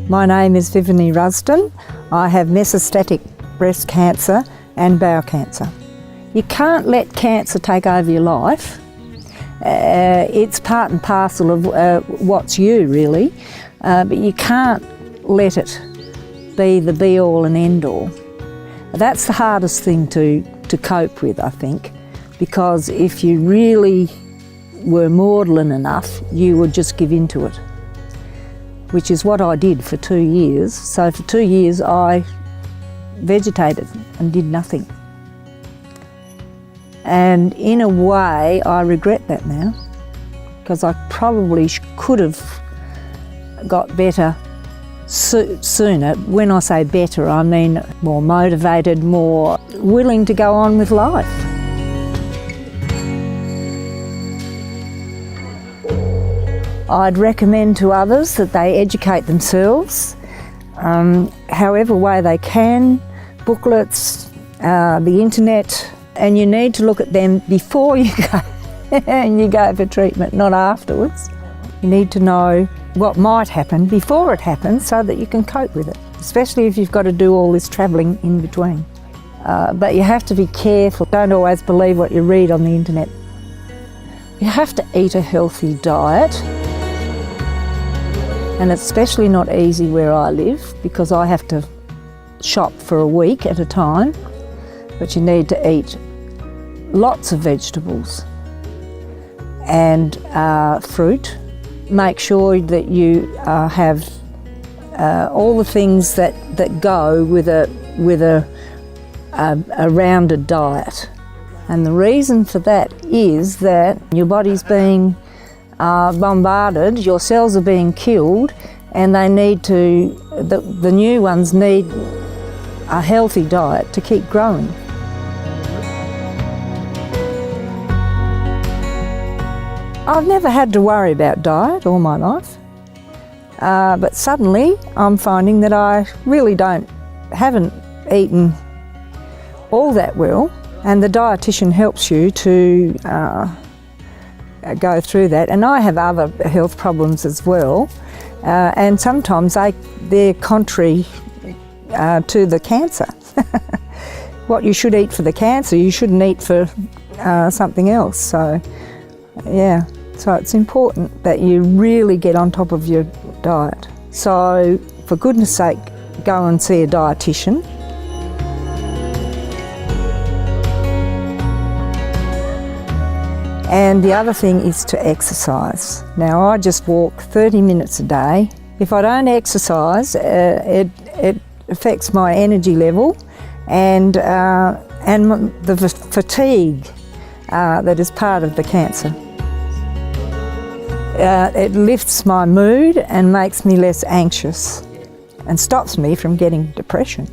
My name is Vivonne Rusden. I have metastatic breast cancer and bowel cancer. You can't let cancer take over your life. It's part and parcel of what's you, really, but you can't let it be the be-all and end-all. That's the hardest thing to cope with, I think, because if you really were maudlin enough, you would just give in to it, which is what I did for 2 years. So for 2 years I vegetated and did nothing. And in a way I regret that now, because I probably could have got better sooner. When I say better, I mean more motivated, more willing to go on with life. I'd recommend to others that they educate themselves, however way they can, booklets, the internet, and you need to look at them before you go and you go for treatment, not afterwards. You need to know what might happen before it happens so that you can cope with it, especially if you've got to do all this travelling in between. But you have to be careful. Don't always believe what you read on the internet. You have to eat a healthy diet. And it's especially not easy where I live because I have to shop for a week at a time. But you need to eat lots of vegetables and fruit. Make sure that you have all the things that go with a rounded diet. And the reason for that is that your body's being bombarded, your cells are being killed, and they need to, the new ones need a healthy diet to keep growing. I've never had to worry about diet all my life, but suddenly I'm finding that I really haven't eaten all that well, and the dietitian helps you to go through that. And I have other health problems as well, and sometimes they're contrary to the cancer. What you should eat for the cancer, you shouldn't eat for something else. So, yeah, so it's important that you really get on top of your diet. So, for goodness sake, go and see a dietitian. And the other thing is to exercise. Now, I just walk 30 minutes a day. If I don't exercise, it affects my energy level and the fatigue that is part of the cancer. It lifts my mood and makes me less anxious and stops me from getting depression.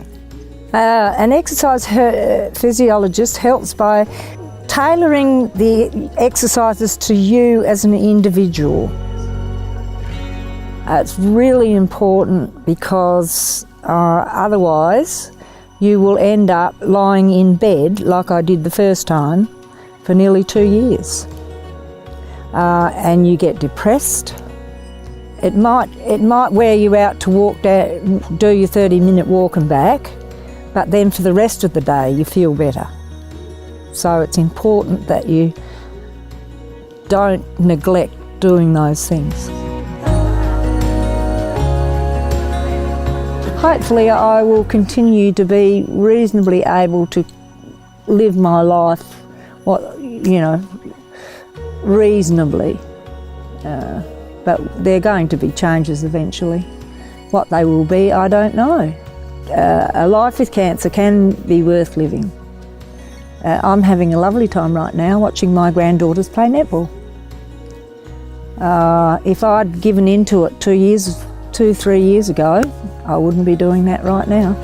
An exercise physiologist helps by tailoring the exercises to you as an individual. It's really important because otherwise you will end up lying in bed like I did the first time for nearly 2 years. And you get depressed. It might wear you out to walk down, do your 30-minute walk and back, but then for the rest of the day you feel better. So it's important that you don't neglect doing those things. Hopefully I will continue to be reasonably able to live my life, reasonably. But there are going to be changes eventually. What they will be, I don't know. A life with cancer can be worth living. I'm having a lovely time right now watching my granddaughters play netball. If I'd given in to it 2, 3 years ago, I wouldn't be doing that right now.